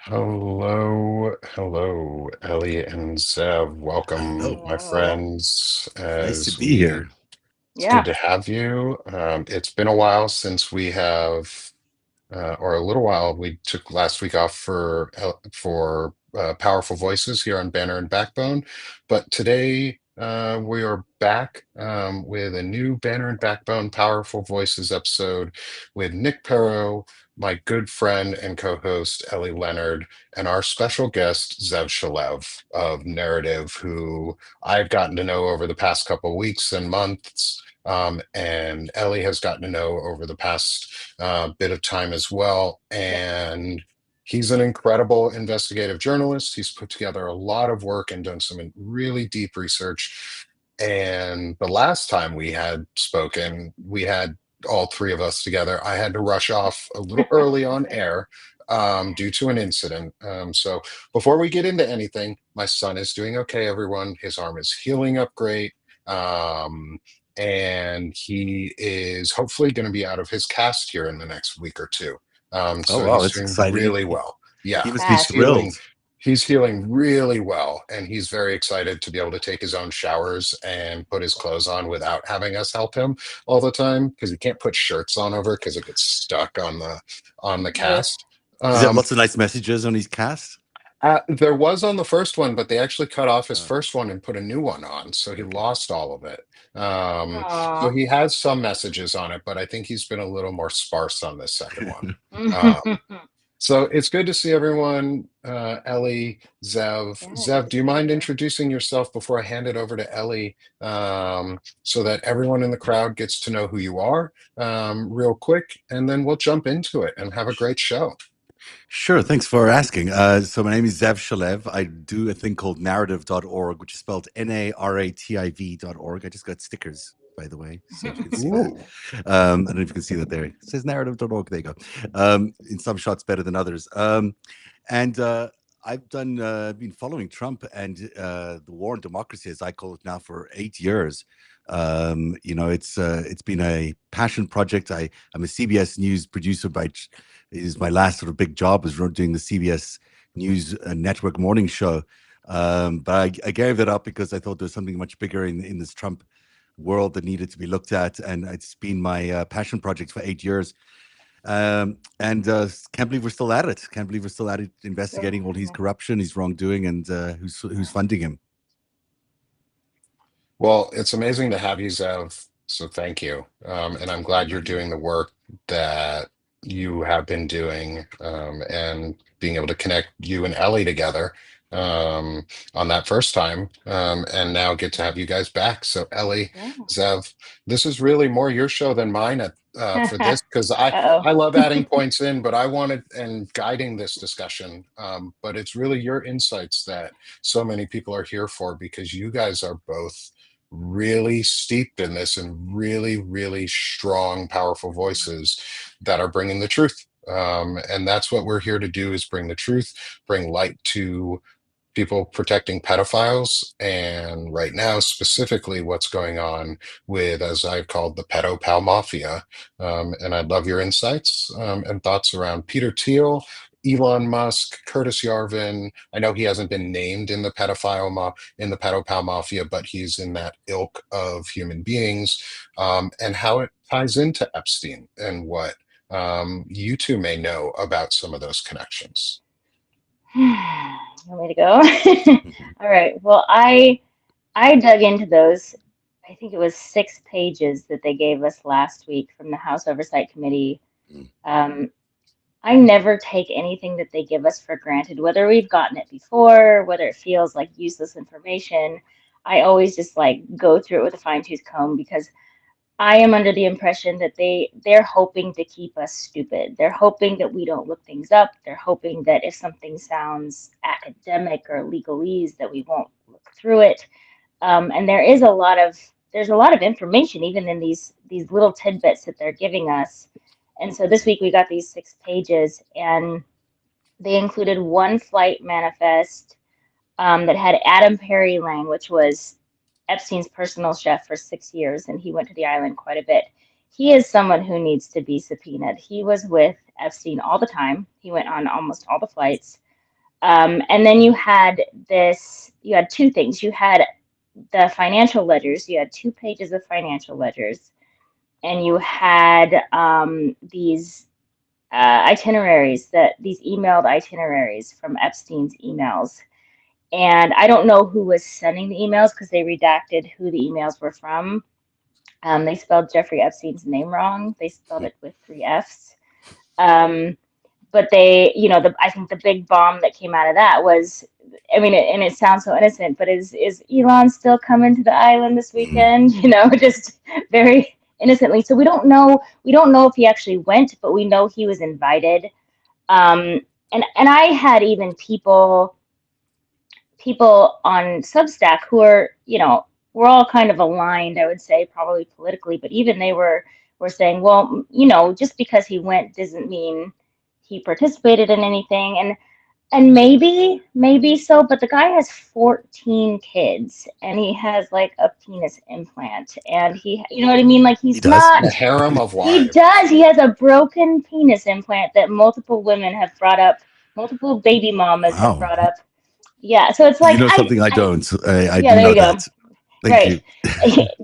Hello, Ellie and Zev. Welcome, Hello. my Hello. friends. Nice to As be we, here. it's good Yeah. to have you. It's been a while since we have or a little while. We took last week off for Powerful Voices here on Banner and Backbone, but today we are back with a new Banner and Backbone Powerful Voices episode with Nick Perro, my good friend and co-host Ellie Leonard, and our special guest Zev Shalev of Narrative, who I've gotten to know over the past couple of weeks and months. And Ellie has gotten to know over the past bit of time as well. Yep. And he's an incredible investigative journalist. He's put together a lot of work and done some really deep research. And the last time we had spoken, we had all three of us together. I had to rush off a little early on air due to an incident. So before we get into anything, my son is doing okay, everyone. His arm is healing up great. Um, and he is hopefully going to be out of his cast here in the next week or two. Oh, So wow, he's that's doing exciting. really well. He Yeah, must be Fast. thrilled. he's healing really well, and he's very excited to be able to take his own showers and put his clothes on without having us help him all the time because he can't put shirts on over because it gets stuck on the Ugh. cast. Does he have Um, lots of nice messages on his cast? there was on the first one, but they actually cut off his Uh, first one and put a new one on, so he okay. lost all of it. So Aw. he has some messages on it, but I think he's been a little more sparse on this second one. So it's good to see everyone. Ellie, Zev. Yeah, good Zev, to do you see you mind too. introducing yourself before I hand it over to Ellie, so that everyone in the crowd gets to know who you are, real quick, and then we'll jump into it and have a great show. Sure, thanks for asking. So my name is Zev Shalev. I do a thing called narrative.org, which is spelled NARATIV.org. I just got stickers, by the way, so you can see that. Ooh. I don't know if you can see that there. It says narrative.org. There you go. In some shots better than others. And I've been following Trump and the war on democracy, as I call it now, for 8 years. It's been a passion project. I'm a CBS News producer by is my last sort of big job is doing the CBS News Network morning show. But I gave it up because I thought there was something much bigger in this Trump world that needed to be looked at, and it's been my passion project for 8 years. And can't believe we're still at it. Can't believe we're still at it, investigating all his corruption, his wrongdoing, and who's funding him. Well, it's amazing to have you, Zev. So thank you. And I'm glad you're Inviting me. doing the work that you have been doing, and being able to connect you and Ellie together on that first time, and now get to have you guys back. So Ellie, Yeah. Zev, this is really more your show than mine for this because Uh-oh. I love adding points in, but I wanted and guiding this discussion. But it's really your insights that so many people are here for because you guys are both really steeped in this and really, really strong, powerful voices that are bringing the truth. And that's what we're here to do is bring the truth, bring light to people protecting pedophiles. And right now, specifically what's going on with, as I've called the PedoPal Mafia. And I'd love your insights and thoughts around Peter Thiel, Elon Musk, Curtis Yarvin. I know he hasn't been named in the in the pedophile mafia, but he's in that ilk of human beings, and how it ties into Epstein and what you two may know about some of those connections. You want me to go? All right. Well, I dug into those. I think it was 6 pages that they gave us last week from the House Oversight Committee. Um, I never take anything that they give us for granted, whether we've gotten it before, whether it feels like useless information. I always just like go through it with a fine-tooth comb because I am under the impression that they're hoping to keep us stupid. They're hoping that we don't look things up. They're hoping that if something sounds academic or legalese, that we won't look through it. And there's a lot of information even in these little tidbits that they're giving us. And so this week we got these 6 pages, and they included one flight manifest that had Adam Perry Lang, which was Epstein's personal chef for 6 years, and he went to the island quite a bit. He is someone who needs to be subpoenaed. He was with Epstein all the time. He went on almost all the flights. And then you had two things. You had the financial ledgers. You had 2 pages of financial ledgers, and you had these itineraries, these emailed itineraries from Epstein's emails. And I don't know who was sending the emails because they redacted who the emails were from. They spelled Jeffrey Epstein's name wrong. They spelled it with 3 Fs. Um, but I think the big bomb that came out of that was, I mean, and it sounds so innocent, but is Elon still coming to the island this weekend? Just very innocently. So we don't know if he actually went, but we know he was invited. And I had even people on Substack who are, we're all kind of aligned, I would say, probably politically, but even they were saying, well, just because he went doesn't mean he participated in anything. And maybe so, but the guy has 14 kids and he has like a penis implant and you know what I mean? Like He he's does. not, A harem of he wives. does, he has a broken penis implant that multiple women have brought up, multiple baby mamas have Wow. brought up. Yeah, so it's You like know something I don't. I yeah, do there know you go. that. Thank Right.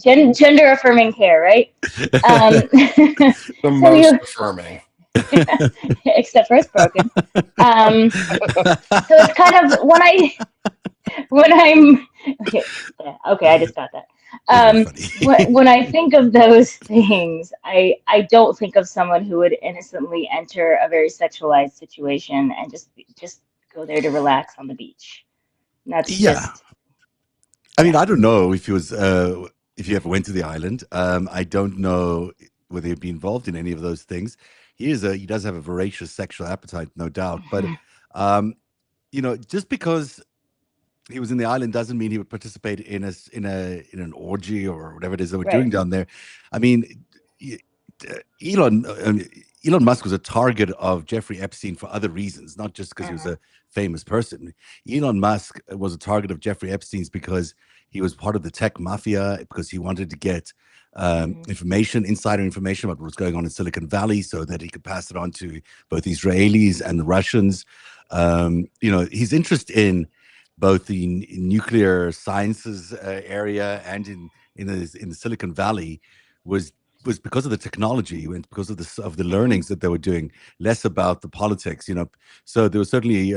you. Gender affirming care, right? Um, The so most you, affirming. except for it's broken. So it's kind of when I'm okay, I just got that. It's very funny. When I think of those things, I don't think of someone who would innocently enter a very sexualized situation and just go there to relax on the beach. That's Yeah. just I mean, yeah. I don't know if he was, if you ever went to the island. I don't know whether he'd be involved in any of those things. He does have a voracious sexual appetite, no doubt. But, um, just because he was in the island doesn't mean he would participate in an orgy or whatever it is that we're doing Right. down there. I mean, y- Elon Elon Musk was a target of Jeffrey Epstein for other reasons, not just because he was Hmm. a famous person. Elon Musk was a target of Jeffrey Epstein's because he was part of the tech mafia, because he wanted to get Hmm. information, insider information about what was going on in Silicon Valley, so that he could pass it on to both Israelis and the Russians. His interest in both the nuclear sciences area and in the Silicon Valley was because of the technology and because of the Hmm. learnings that they were doing, less about the politics. So there was certainly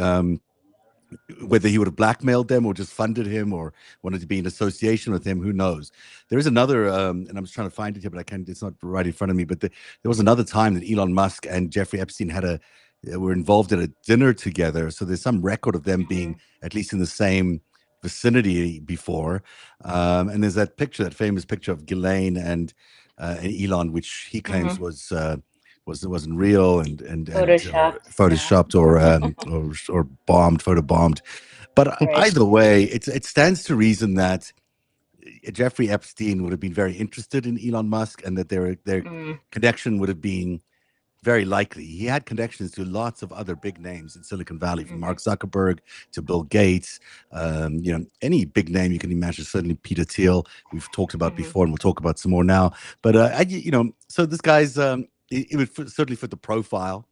whether he would have blackmailed them or just funded him or wanted to be in association with him, who knows? There is another, and I'm just trying to find it here, but I can't. It's not right in front of me. But there was another time that Elon Musk and Jeffrey Epstein were involved in a dinner together. So there's some record of them Hmm. being at least in the same vicinity before. And there's that picture, that famous picture of Ghislaine and Elon, which he Hmm. claims wasn't real and or Photoshopped. Yeah. photoshopped or bombed, photo bombed. But Right. either way, it stands to reason that Jeffrey Epstein would have been very interested in Elon Musk, and that their Mm. connection would have been very likely. He had connections to lots of other big names in Silicon Valley, from Hmm. Mark Zuckerberg to Bill Gates. Any big name you can imagine. Certainly Peter Thiel, we've talked about Hmm. before, and we'll talk about some more now. But so this guy's it would certainly fit the profile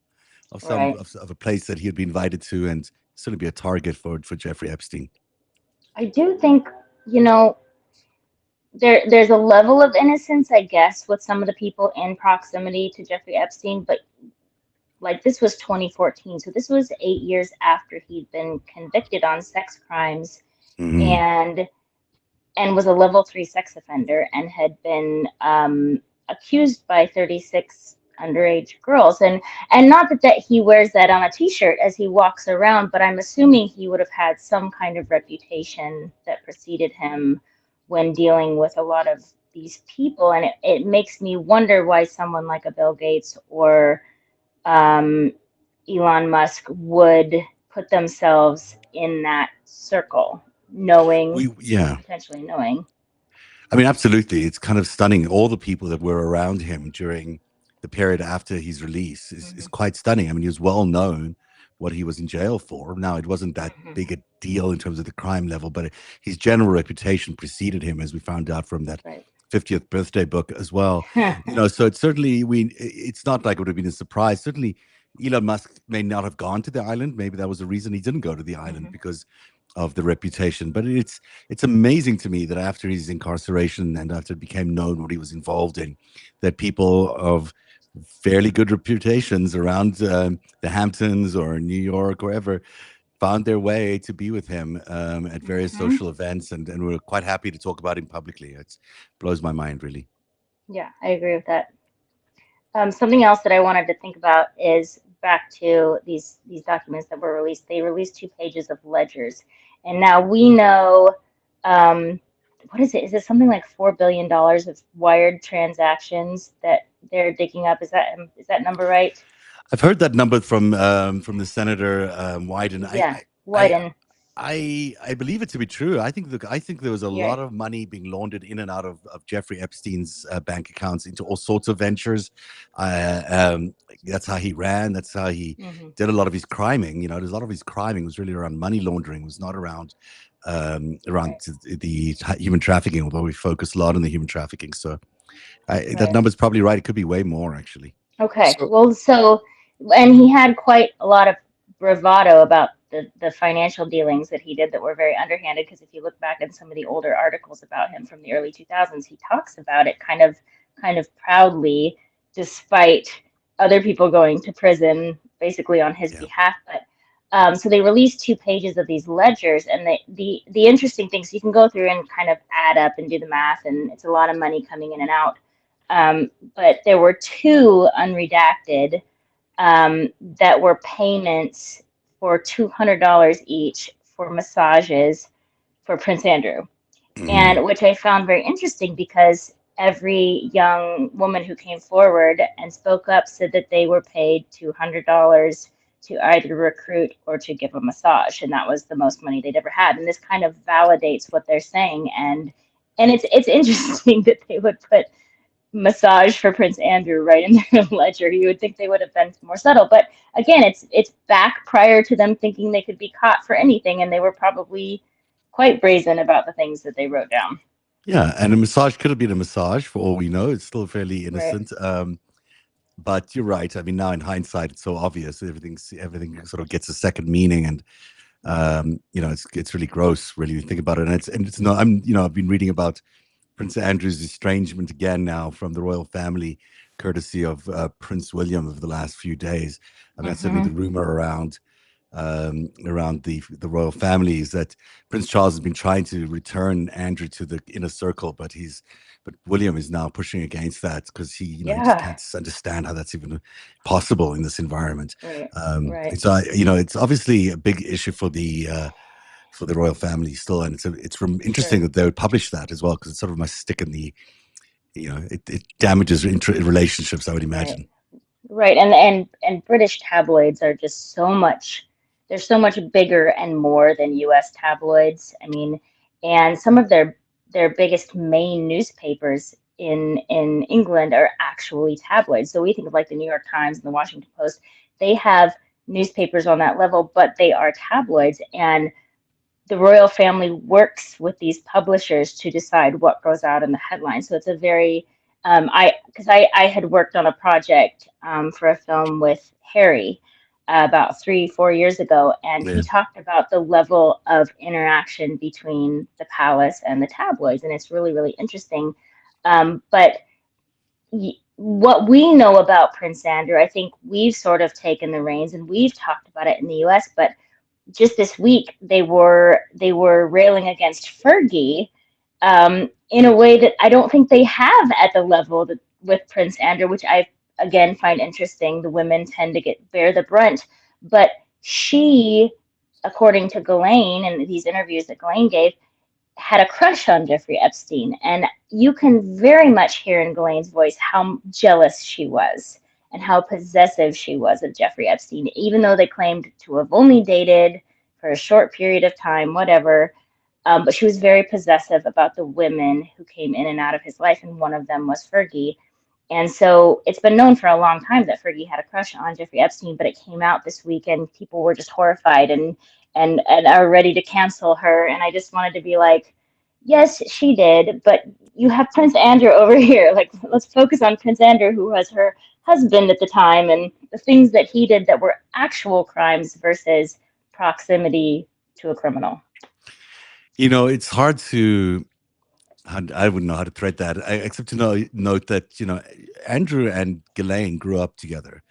of some Right. of a place that he would be invited to, and certainly be a target for Jeffrey Epstein. I do think, you know, there's a level of innocence, I guess, with some of the people in proximity to Jeffrey Epstein, but like this was 2014, so this was 8 years after he'd been convicted on sex crimes Hmm. and was a level 3 sex offender and had been accused by 36 underage girls. And not that he wears that on a t-shirt as he walks around, but I'm assuming he would have had some kind of reputation that preceded him when dealing with a lot of these people. And it makes me wonder why someone like a Bill Gates or um, Elon Musk would put themselves in that circle, knowing, Yeah. potentially knowing. I mean, absolutely. It's kind of stunning. All the people that were around him during the period after his release is Hmm. quite stunning. I mean, he was well known what he was in jail for. Now, it wasn't that Hmm. big a deal in terms of the crime level, but his general reputation preceded him, as we found out from that Right. 50th birthday book as well. So it's certainly, it's not like it would have been a surprise. Certainly, Elon Musk may not have gone to the island. Maybe that was the reason he didn't go to the island, Hmm. because of the reputation. But it's amazing to me that after his incarceration and after it became known what he was involved in, that people of fairly good reputations around the Hamptons or New York, wherever, found their way to be with him at various Hmm. social events, and we're quite happy to talk about him publicly. It blows my mind, really. Yeah, I agree with that. Something else that I wanted to think about is back to these documents that were released. They released 2 pages of ledgers, and now we know, um, what is it? Is it something like $4 billion of wired transactions that they're digging up? Is that number right? I've heard that number from the senator Wyden. Yeah, I widen. I believe it to be true. I think there was a Yeah. lot of money being laundered in and out of Jeffrey Epstein's bank accounts into all sorts of ventures. Uh, um, that's how he ran. That's how he Hmm. did a lot of his criming. There's a lot of his criming was really around money laundering. It was not around Right. the human trafficking. Although we focus a lot on the human trafficking, so that Right. number's probably right. It could be way more, actually. Okay. So Well, so, and he had quite a lot of bravado about the financial dealings that he did that were very underhanded. Because if you look back at some of the older articles about him from the early 2000s, he talks about it kind of proudly, despite other people going to prison basically on his Yeah. behalf. But so they released 2 pages of these ledgers, and the interesting things you can go through and kind of add up and do the math, and it's a lot of money coming in and out. But there were two unredacted that were payments for $200 each for massages for Prince Andrew, Mhm. and which I found very interesting because every young woman who came forward and spoke up said that they were paid $200 to either recruit or to give a massage, and that was the most money they'd ever had. And this kind of validates what they're saying, and it's interesting that they would put massage for Prince Andrew right in their ledger. You would think they would have been more subtle, but again, it's back prior to them thinking they could be caught for anything, and they were probably quite brazen about the things that they wrote down. Yeah, and a massage could have been a massage for all we know. It's still fairly Right. innocent. But you're right. I mean, now in hindsight, it's so obvious. Everything sort of gets a second meaning, and it's really gross, really, when you think about it. And it's no, I've been reading about Prince Andrew's estrangement again now from the royal family, courtesy of Prince William over the last few days. I mean, that's certainly Hmm. the rumor around the royal family is that Prince Charles has been trying to return Andrew to the inner circle, but William is now pushing against that because he just Yeah. can't understand how that's even possible in this environment. Right. Right. It's obviously a big issue for the royal family still, and interesting Sure. that they would publish that as well because it sort of must stick in the it damages relationships, I would Right. imagine. Right, and British tabloids are just so much, they're so much bigger and more than US tabloids. I mean, and some of their biggest main newspapers in England are actually tabloids. So we think of like the New York Times and the Washington Post. They have newspapers on that level, but they are tabloids, and the royal family works with these publishers to decide what goes out in the headline. So it's a very, I because I had worked on a project for a film with Harry about 3 4 years ago, and he Yeah. talked about the level of interaction between the palace and the tabloids, and it's really really interesting. But what we know about Prince Andrew, I think we've sort of taken the reins and we've talked about it in the U.S., but just this week they were railing against Fergie in a way that I don't think they have at the level that, with Prince Andrew, which I again find interesting. The women tend to bear the brunt, but she, according to Ghislaine and these interviews that Ghislaine gave, had a crush on Jeffrey Epstein, and you can very much hear in Ghislaine's voice how jealous she was and how possessive she was of Jeffrey Epstein, even though they claimed to have only dated for a short period of time, whatever. But she was very possessive about the women who came in and out of his life, and one of them was Fergie. And so it's been known for a long time that Fergie had a crush on Jeffrey Epstein, but it came out this week and people were just horrified and are ready to cancel her. And I just wanted to be like, yes, she did, but you have Prince Andrew over here. Like, let's focus on Prince Andrew, who was her husband at the time and the things that he did that were actual crimes versus proximity to a criminal. It's hard to. I wouldn't know how to thread that, except to note that Andrew and Ghislaine grew up together.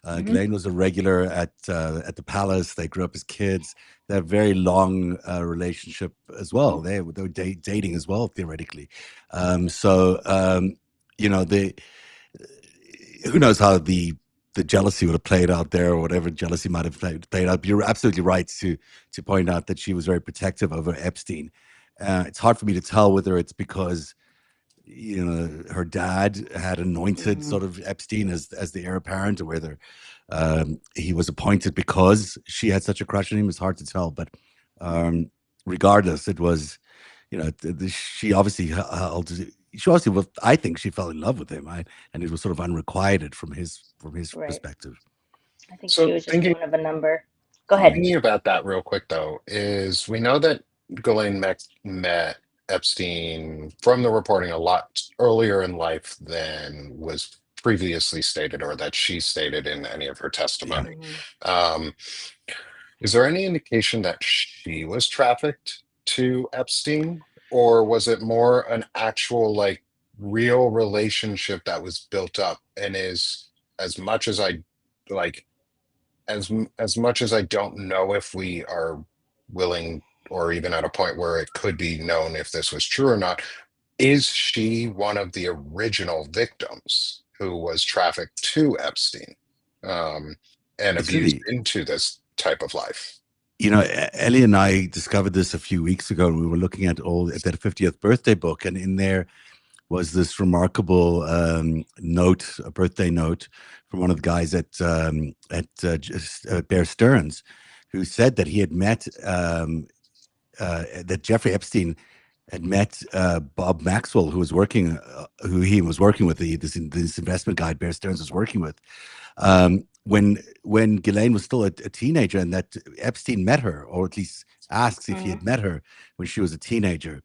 Hmm. Ghislaine was a regular at the Palace. They grew up as kids. They had a very long relationship as well. They were dating as well, theoretically. So they who knows how the jealousy would have played out there, or whatever jealousy might have played out. But you're absolutely right to point out that she was very protective over Epstein. It's hard for me to tell whether it's because her dad had anointed Hmm. sort of Epstein as the heir apparent, or whether he was appointed because she had such a crush on him. It's hard to tell, but regardless, it was she obviously held. She obviously, well, I think she fell in love with him, and it was sort of unrequited from his Right. perspective. I think she So was just thinking one of a number. Go ahead. Mm. thinking about that real quick though, is we know that Ghislaine met Epstein from the reporting a lot earlier in life than was previously stated or that she stated in any of her Yeah, testimony. Hmm. Um, is there any indication that she was trafficked to Epstein, or was it more an actual, like, real relationship that was built up and is, as much as I like, as much as I don't know if we are willing or even at a point where it could be known if this was true or not, is she one of the original victims who was trafficked to Epstein, um, and it's abused really. into this type of life? Ellie and I discovered this a few weeks ago, and we were looking at that 50th birthday book, and in there was this remarkable note, a birthday note from one of the guys at Bear Stearns, who said that he had met that Jeffrey Epstein had met Bob Maxwell, who he was working with, this investment guy Bear Stearns was working with, when Ghislaine was still a teenager, and that Epstein met her, or at least asks if he Hmm. had met her when she was a teenager.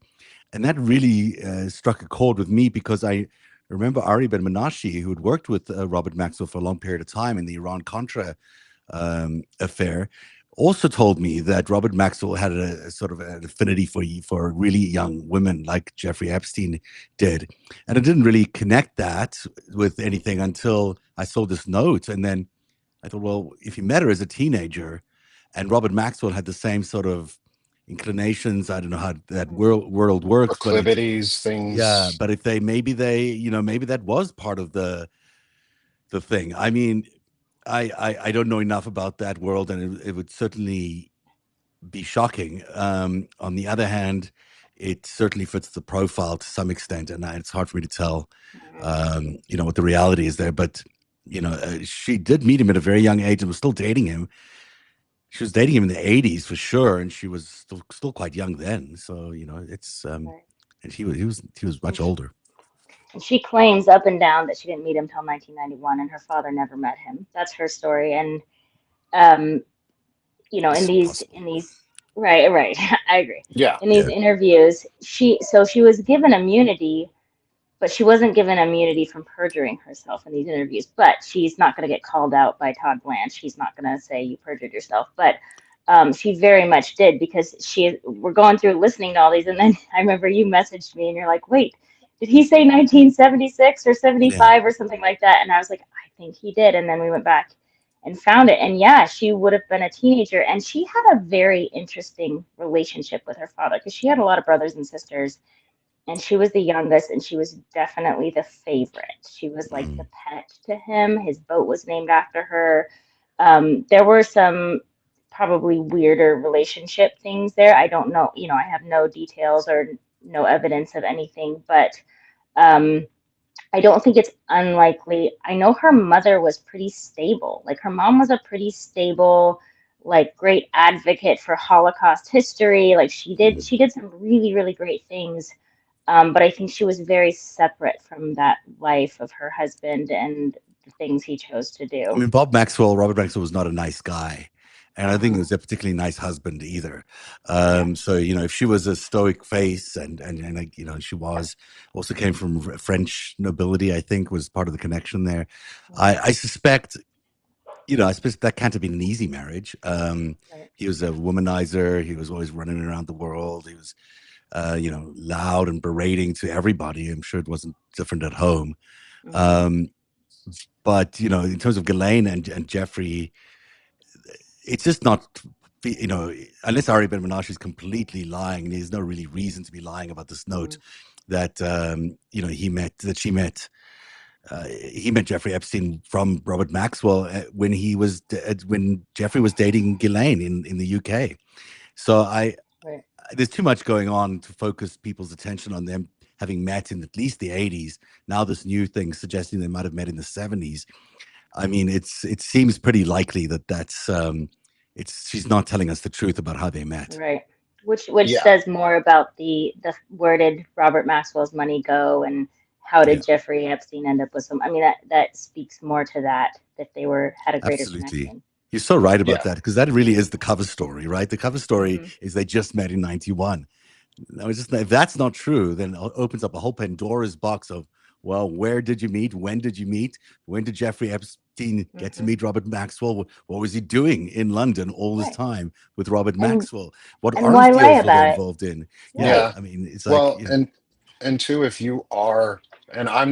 And that really struck a chord with me, because I remember Ari Ben Menashe, who had worked with Robert Maxwell for a long period of time in the Iran-Contra affair, also told me that Robert Maxwell had a sort of an affinity for really young women like Jeffrey Epstein did. And I didn't really connect that with anything until I saw this note. And then I thought, well, if he met her as a teenager and Robert Maxwell had the same sort of inclinations, I don't know how that world works, but it's, Proclivities, yeah, things. but if maybe maybe that was part of the thing. I mean, I don't know enough about that world, and it would certainly be shocking. On the other hand, it certainly fits the profile to some extent, and it's hard for me to tell, Hmm. what the reality is there. But she did meet him at a very young age and was still dating him. She was dating him in the '80s for sure, and she was still quite young then. So it's Right. and he was much older. And she claims up and down that she didn't meet him till 1991 and her father never met him. That's her story. And um, in It's these impossible. right, I agree. Yeah. In these Yeah. interviews, she was given immunity, but she wasn't given immunity from perjuring herself in these interviews. But she's not going to get called out by Todd Blanche. He's not going to say you perjured yourself. But she very much did, because we're going through listening to all these, and then I remember you messaged me and you're like, wait, did he say 1976 or Yeah. 75 or something like that? And I was like, I think he did. And then we went back and found it. And yeah, she would have been a teenager. And she had a very interesting relationship with her father, because she had a lot of brothers and sisters, and she was the youngest, and she was definitely the favorite. She was like the Mm. pet to him. His boat was named after her. There were some probably weirder relationship things there. I don't know, I have no details or no evidence of anything, but um, I don't think it's unlikely. I know her mother was pretty stable. Like her mom was a pretty stable, like great advocate for Holocaust history. Like Mm. she did some really, really great things. But I think she was very separate from that life of her husband and the things he chose to I do. mean, Robert Maxwell was not a nice guy. and I think he was a particularly nice husband either. Yeah. So if she was a stoic face, and like, she was also came from French nobility, I think was part of the connection there. I suspect, I suppose that can't have been an easy marriage. Right. He was a womanizer. He was always running around the world. He was, loud and berating to everybody. I'm sure it wasn't different at home. Mm-hmm. Um, but in terms of Ghislaine and Jeffrey, it's just not, you know, unless Ari Ben Menashe is completely lying, and there's no really reason to be lying about this note that he met Jeffrey Epstein from Robert Maxwell when Jeffrey was dating Ghislaine in the UK. So Right. there's too much going on to focus people's attention on them having met in at least the 80s. Now this new thing suggesting they might have met in the 70s. I mean, it seems pretty likely that she's not telling us the truth about how they met. Right. Which Yeah. says more about the where did Robert Maxwell's money go, and how Yeah, did Jeffrey Epstein end up with some? I mean, that speaks more to that they had a greater absolutely. connection. You're so right about Yeah. that, because that really is the cover story, right? The cover story Hmm. is they just met in 91. Now, if that's not true, then it opens up a whole Pandora's box of, well, where did you meet? When did you meet? When did Jeffrey Epstein get to Hmm. meet Robert Maxwell? What was he doing in London all this Right. time with Robert And Maxwell? What and arms why lie deals were they about it? involved in? Yeah, Right. Yeah. I mean, it's like, Well, and two, if you are, and I'm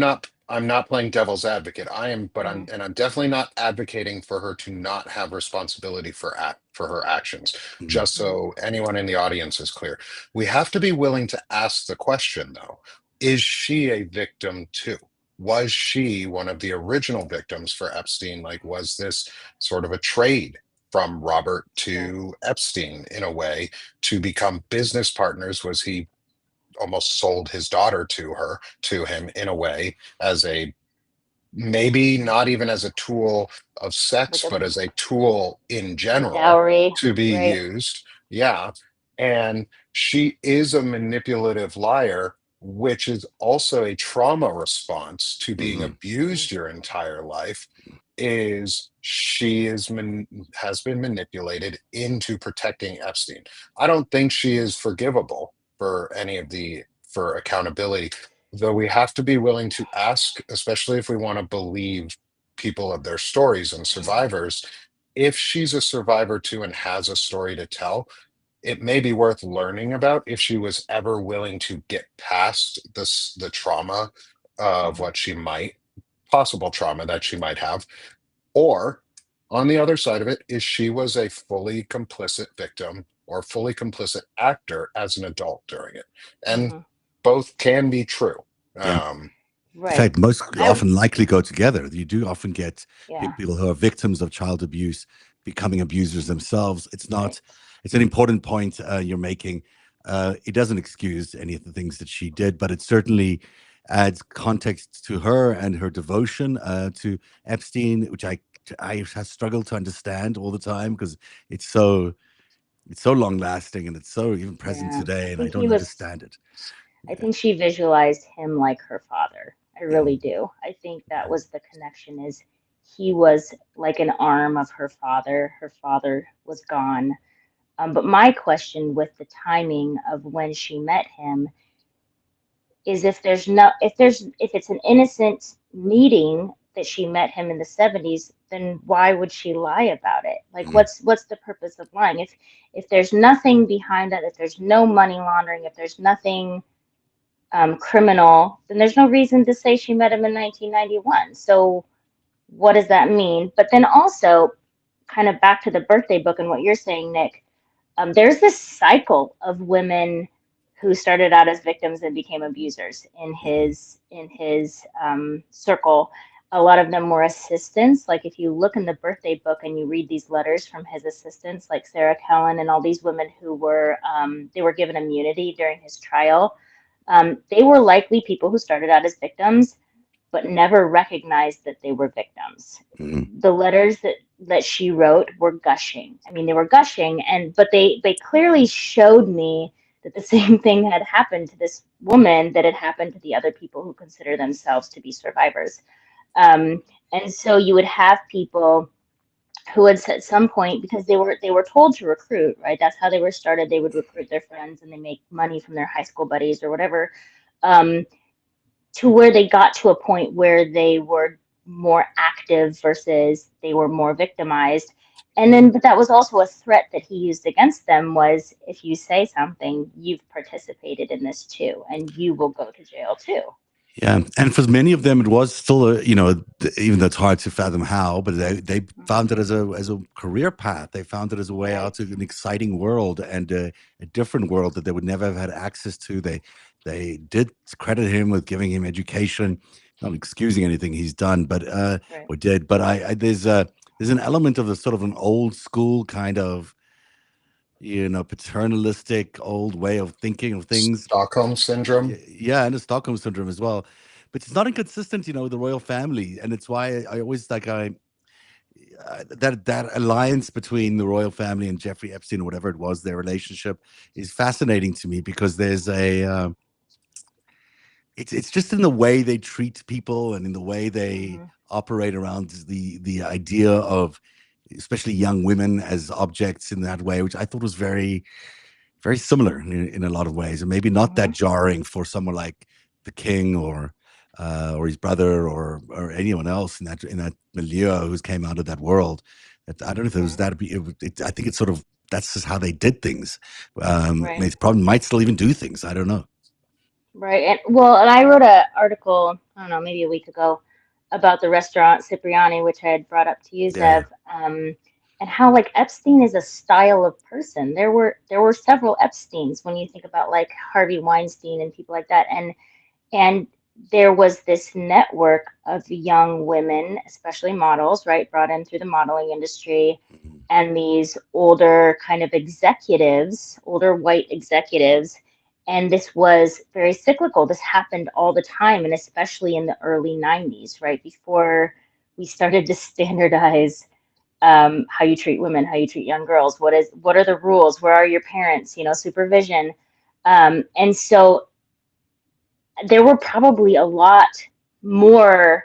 not playing devil's advocate. I am, but Hmm. I'm definitely not advocating for her to not have responsibility for her actions. mm, Just Hmm. so anyone in the audience is clear, we have to be willing to ask the question though: is she a victim too? Was she one of the original victims for Epstein? Like, was this sort of a trade from Robert Right. to Epstein in a way to become business partners? Was he almost sold his daughter to him in a way as a, maybe not even as a tool of Like sex, but as a tool in a general dowry. to be Right. used. Yeah. And she is a manipulative liar, which is also a trauma response to being mhm, Hmm. abused your entire life. Is she has been manipulated into protecting Epstein. I don't think she is forgivable for any of the for accountability, though we have to be willing to ask, especially if we want to believe people of their stories and Hmm. survivors. If she's a survivor too and has a story to tell, it may be worth learning about if she was ever willing to get past the trauma of Hmm. what she might, possible trauma that she might have, or on the other side of it is she was a fully complicit victim or fully complicit actor as an adult during it. And Hmm. both can be true. yeah. Um, In Right. fact, most I often likely go together. You do often get Yeah. people who are victims of child abuse becoming abusers themselves. Right. It's an important point you're making. It doesn't excuse any of the things that she did, but it certainly adds context to her and her devotion to Epstein, which I have struggled to understand all the time, because it's so it's so long lasting and it's so even present Yeah. today, I and I think he don't was. understand it. I Yeah. think she visualized him like her father. I really Mm, do. I think that was the connection, is he was like an arm of her father. Her father was gone. But my question with the timing of when she met him is, if it's an innocent meeting that she met him in the 70s, then why would she lie about it? Like, mm, what's the purpose of lying? If there's nothing behind that, if there's no money laundering, if there's nothing criminal, then there's no reason to say she met him in 1991. So what does that mean? But then also, kind of back to the birthday book and what you're saying, Nick, there's this cycle of women who started out as victims and became abusers in mhm, his circle. A lot of them were assistants. Like, if you look in the birthday book and you read these letters from his assistants, like Sarah Kellen and all these women who were they were given immunity during his trial. They were likely people who started out as victims but never recognized that they were victims. mhm, The letters that she wrote were gushing. I mean, they were gushing, and but they clearly showed me that the same thing had happened to this woman that had happened to the other people who consider themselves to be survivors. Um, and so you would have people who had at some point, because they were told to recruit, right? That's how they were started. They would recruit their friends and they make money from their high school buddies or whatever, um, to where they got to a point where they were more active versus they were more victimized. And then, but that was also a threat that he used against them was, if you say something, you've participated in this too, and you will go to jail too. Yeah, and for many of them, it was still even though it's hard to fathom how, but they found Hmm. it as a career path. They found it as a way out Right. to an exciting world and a different world that they would never have had access to. They did credit him with giving him education, not excusing anything he's done, but Right. or did. But there's an element of the sort of an old school kind of paternalistic old way of thinking of things. Stockholm syndrome. Yeah, and the Stockholm syndrome as well. But it's not inconsistent, with the royal family, and it's why I always like that alliance between the royal family and Jeffrey Epstein or whatever it was, their relationship is fascinating to me because there's it's just in the way they treat people and in the way they Hmm. operate around the idea of especially young women as objects in that way, which I thought was very similar in a lot of ways, and maybe not that Hmm. jarring for someone like the king or his brother or anyone else in that milieu who's came out of that world. I don't know if it was Right. that. I think it's sort of that's just how they did things. Right. They probably might still even do things. I don't know. Right. And well, and I wrote an article, I don't know, maybe a week ago about the restaurant Cipriani, which I had brought up to you, Yeah, yeah. Zev, and how like Epstein is a style of person. There were several Epsteins when you think about like Harvey Weinstein and people like that. And there was this network of young women, especially models, right, brought in through the modeling industry, Mhm. and these older kind of executives, older white executives. And this was very cyclical. This happened all the time, and especially in the early 90s, right, before we started to standardize how you treat women, how you treat young girls. What are the rules? Where are your parents? Supervision. And so there were probably a lot more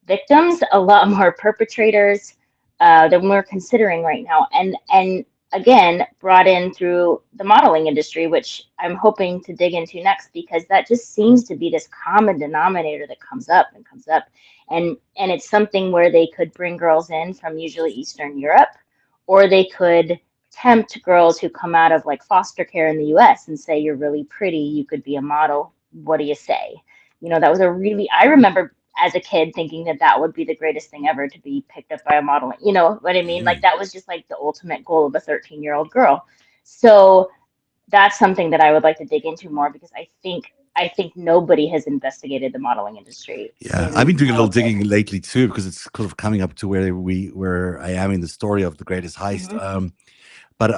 victims, a lot more perpetrators than we're considering right now. And again, brought in through the modeling industry, which I'm hoping to dig into next because that just seems to be this common denominator that comes up and comes up. And it's something where they could bring girls in from usually Eastern Europe, or they could tempt girls who come out of like foster care in the US and say, you're really pretty, you could be a model. What do you say? That was I remember as a kid thinking that that would be the greatest thing ever to be picked up by a model. You know what I mean? Like Mhm. that was just like the ultimate goal of a 13-year-old girl. So that's something that I would like to dig into more because I think nobody has investigated the modeling industry Yeah, I've in been doing a all little of this. digging lately too because it's sort of coming up to where I am in the story of the greatest heist. Hmm. But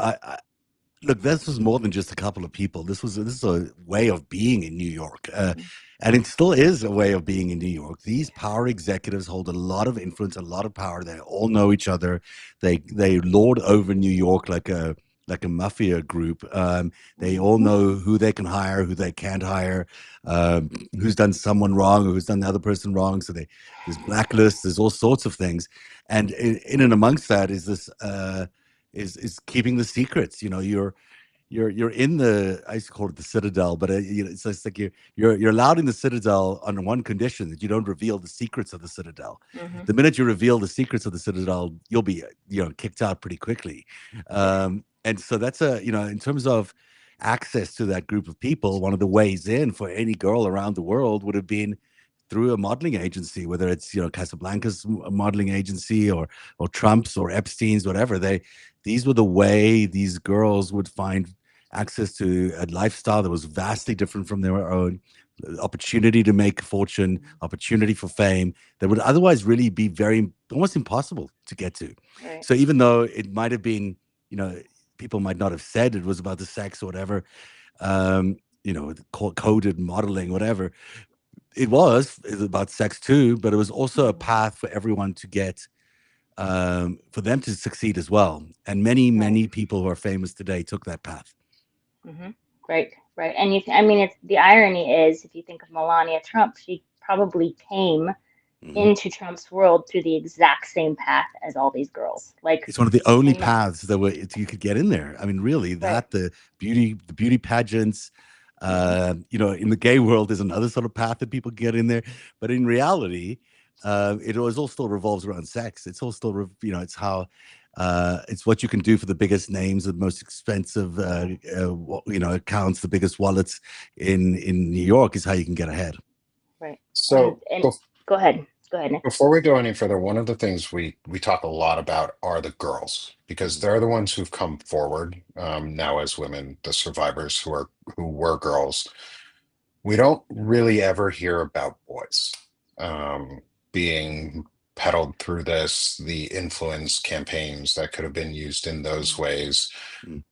look, this was more than just a couple of people. This is a way of being in New York, and it still is a way of being in New York. These power executives hold a lot of influence, a lot of power. They all know each other. They lord over New York like a mafia group. They all Hmm. know who they can hire, who they can't hire, who's done someone wrong, or who's done the other person wrong. So there's blacklists, there's all sorts of things, and in and amongst that is this. Is keeping the secrets. You're in the I used to call it the Citadel, but it's just like you're allowed in the Citadel on one condition that you don't reveal the secrets of the Citadel. Hmm. The minute you reveal the secrets of the Citadel, you'll be kicked out pretty quickly. Yeah. And so that's in terms of access to that group of people, one of the ways in for any girl around the world would have been through a modeling agency, whether it's Casablanca's modeling agency or Trump's or Epstein's, whatever. These were the way these girls would find access to a lifestyle that was vastly different from their own, opportunity to make a fortune, opportunity for fame that would otherwise really be very almost impossible to get to. Right. So even though it might have been, people might not have said it was about the sex or whatever, coded modeling, whatever. It was about sex too, but it was also a Hmm. path for everyone to get for them to succeed as well. And many, Right. many people who are famous today took that path. Hmm. Right. Right. And I mean, it's the irony is, if you think of Melania Trump, she probably came into Trump's world through the exact same path as all these girls. Like, It's one of the only and paths that you could get in there. I mean, really, right. that the beauty pageants, in the gay world, there's another sort of path that people get in there. But in reality, it always all still revolves around sex. It's all still, it's how, it's what you can do for the biggest names, the most expensive, accounts, the biggest wallets in New York is how you can get ahead. Right. So And go ahead. Go ahead, Nick. before we go any further, one of the things we talk a lot about are the girls because they're the ones who've come forward now as women, the survivors who were girls. We don't really ever hear about boys um, being peddled through this, the influence campaigns that could have been used in those ways. Mm.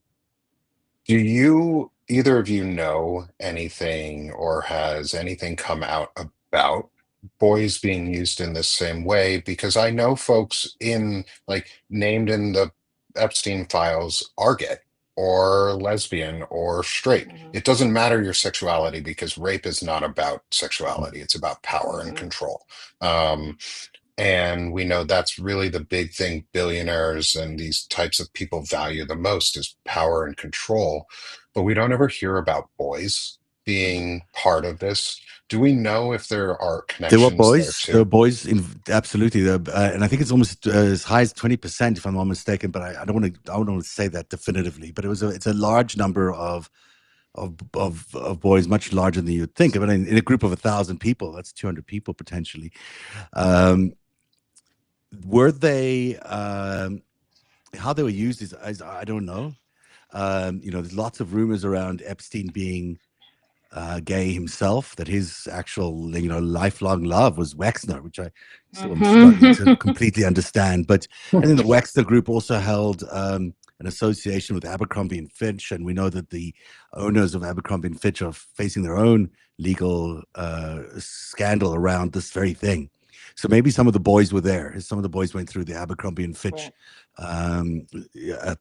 Do you, either of you, know anything or has anything come out about boys being used in this same way? Because I know folks in, like, named in the Epstein files are gay or lesbian or straight. It doesn't matter your sexuality because rape is not about sexuality, it's about power and control. Um, and we know that's really the big thing billionaires and these types of people value the most is power and control. But we don't ever hear about boys being part of this. Do we know if there are There were connections there boys. There were too? boys in absolutely, and I think it's almost as high as 20%, if I'm not mistaken. But I don't want to. I don't want to say that definitively. But it's a large number of boys, much larger than you'd think. But in a group of 1,000 people, that's 200 people potentially. Um, were they how they were used is I don't know. There's lots of rumors around Epstein being gay himself, that his actual, lifelong love was Wexner, which I still am struggling to completely understand. But and then the Wexner Group also held an association with Abercrombie and Fitch, and we know that the owners of Abercrombie and Fitch are facing their own legal scandal around this very thing. So maybe some of the boys were there. Some of the boys went through the Abercrombie and Fitch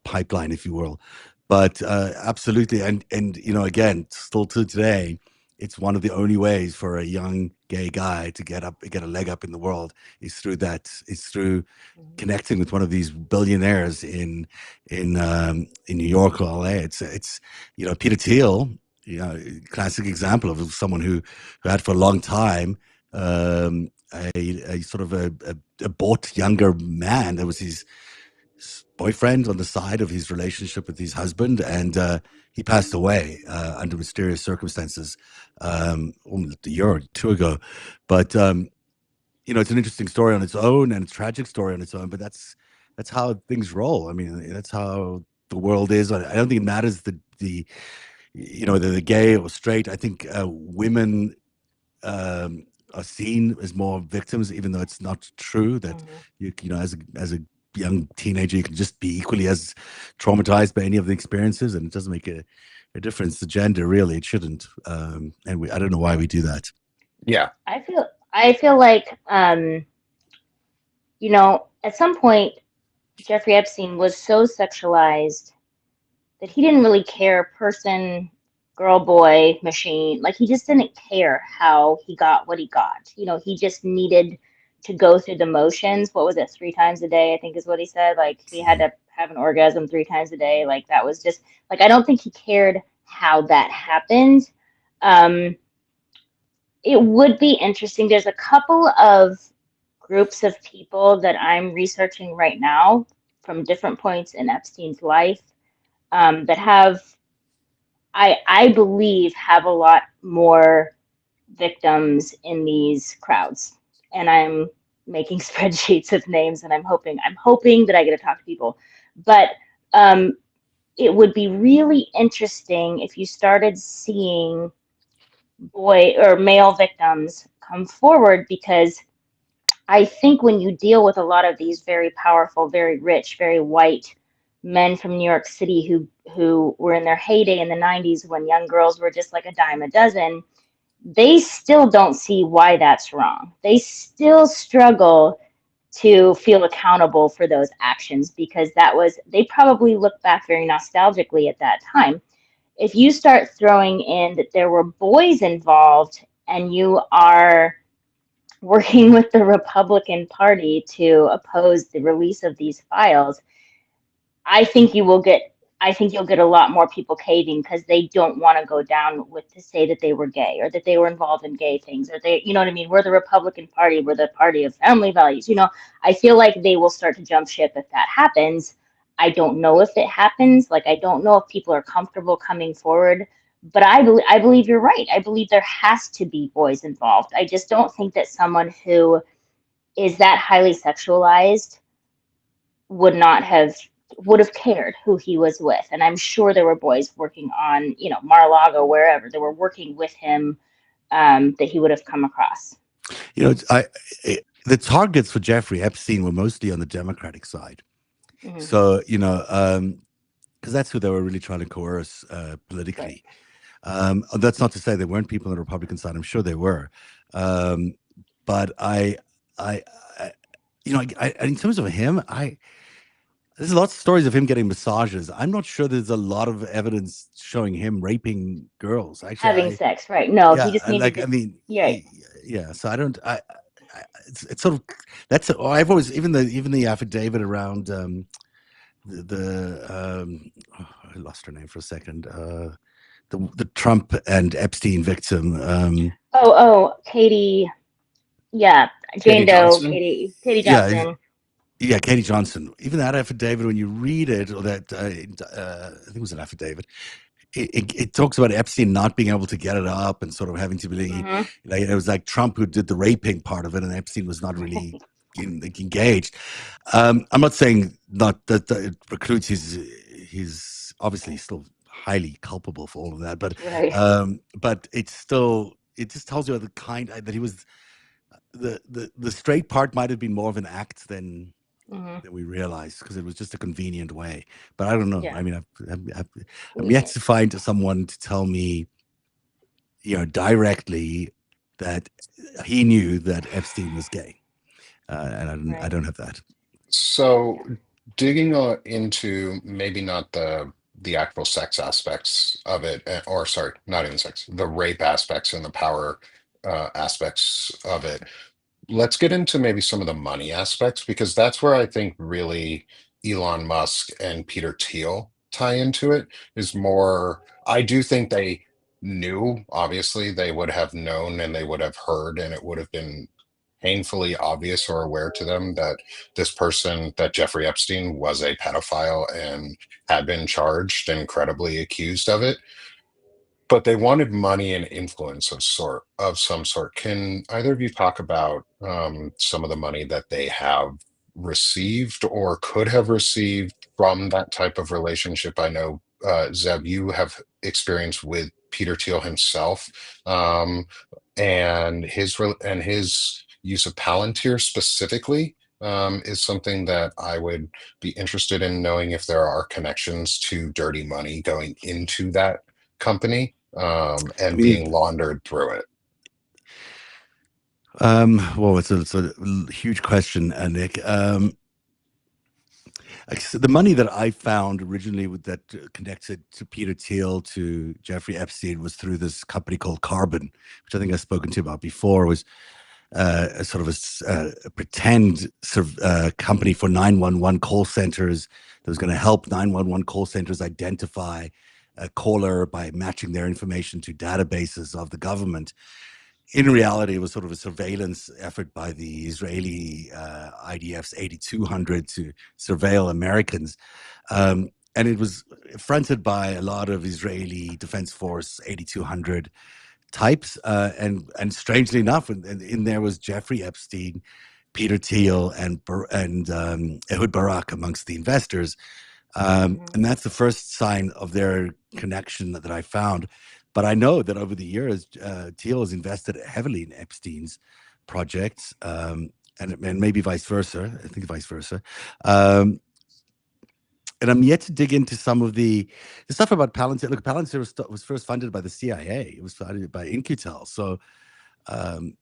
pipeline, if you will. But absolutely, and again, still to today, it's one of the only ways for a young gay guy to get a leg up in the world is through that. Is through connecting with one of these billionaires in New York or LA. It's Peter Thiel, classic example of someone who had for a long time a sort of a bought younger man that was his boyfriend on the side of his relationship with his husband, and he passed away under mysterious circumstances almost a year or two ago. But it's an interesting story on its own and a tragic story on its own. But that's how things roll. I mean, that's how the world is. I don't think it matters the gay or straight. I think women are seen as more victims, even though it's not true. That as a young teenager, you can just be equally as traumatized by any of the experiences, and it doesn't make a difference. The gender, really, it shouldn't. I don't know why we do that. Yeah. I feel like at some point Jeffrey Epstein was so sexualized that he didn't really care person, girl, boy, machine. Like he just didn't care how he got what he got. He just needed to go through the motions. What was it, 3 times a day, I think is what he said. Like he had to have an orgasm 3 times a day. Like that was just like I don't think he cared how that happened. It would be interesting. There's a couple of groups of people that I'm researching right now from different points in Epstein's life that I believe, have a lot more victims in these crowds. And I'm making spreadsheets of names, and I'm hoping that I get to talk to people. But it would be really interesting if you started seeing boy or male victims come forward, because I think when you deal with a lot of these very powerful, very rich, very white men from New York City who were in their heyday in the 90s when young girls were just like a dime a dozen, they still don't see why that's wrong. They still struggle to feel accountable for those actions because they probably look back very nostalgically at that time. If you start throwing in that there were boys involved and you are working with the Republican Party to oppose the release of these files, I think you will get I think you'll get a lot more people caving because they don't want to go down with to say that they were gay or that they were involved in gay things or they, you know what I mean? We're the Republican Party, we're the party of family values. I feel like they will start to jump ship if that happens. I don't know if it happens. Like I don't know if people are comfortable coming forward, but I believe you're right. I believe there has to be boys involved. I just don't think that someone who is that highly sexualized would not have would have cared who he was with. And I'm sure there were boys working on, Mar-a-Lago, wherever they were working with him, that he would have come across. The targets for Jeffrey Epstein were mostly on the Democratic side. Mm-hmm. So, because that's who they were really trying to coerce politically. Right. That's not to say there weren't people on the Republican side. I'm sure there were. But in terms of him, there's lots of stories of him getting massages. I'm not sure there's a lot of evidence showing him raping girls. Actually, having sex, right? No, yeah, he just needed. Yeah. So I don't. It's sort of that's. I've always even the affidavit around I lost her name for a second. The Trump and Epstein victim. Katie. Yeah, Jane Doe, Katie Johnson. Yeah, Katie Johnson. Even that affidavit, when you read it, or that I think it was an affidavit, it talks about Epstein not being able to get it up and sort of having to be like it was like Trump who did the raping part of it, and Epstein was not really engaged. I'm not saying not that it precludes he's obviously still highly culpable for all of that, but but it just tells you the kind that he was the straight part might have been more of an act than we realized because it was just a convenient way. But I don't know. Yeah. I mean, I'm yet to find someone to tell me, directly that he knew that Epstein was gay, and I don't have that. So, digging into maybe not the actual sex aspects of it, or sorry, not even sex, the rape aspects and the power aspects of it. Let's get into maybe some of the money aspects because that's where I think really Elon Musk and Peter Thiel tie into it is more. I do think they knew, obviously, they would have known and they would have heard, and it would have been painfully obvious or aware to them that this person, that Jeffrey Epstein, was a pedophile and had been charged and credibly accused of it, but they wanted money and influence of some sort. Can either of you talk about some of the money that they have received or could have received from that type of relationship? I know, Zeb, you have experience with Peter Thiel himself, and his use of Palantir specifically. Is something that I would be interested in knowing if there are connections to dirty money going into that company and being laundered through it. Well, it's a huge question, Nick. The money that I found originally that connected to Peter Thiel to Jeffrey Epstein was through this company called Carbon, which I think I've spoken to you about before. It was a sort of a pretend company for 911 call centers that was going to help 911 call centers identify a caller by matching their information to databases of the government. In reality, it was sort of a surveillance effort by the Israeli IDF's 8200 to surveil Americans. And it was fronted by a lot of Israeli Defense Force 8200 types. And strangely enough, in there was Jeffrey Epstein, Peter Thiel, and Ehud Barak amongst the investors. And that's the first sign of their connection that I found. But I know that over the years, Thiel has invested heavily in Epstein's projects, and maybe vice versa. I think vice versa. And I'm yet to dig into some of the stuff about Palantir. Look, Palantir was first funded by the CIA. It was funded by In-Q-Tel. So, was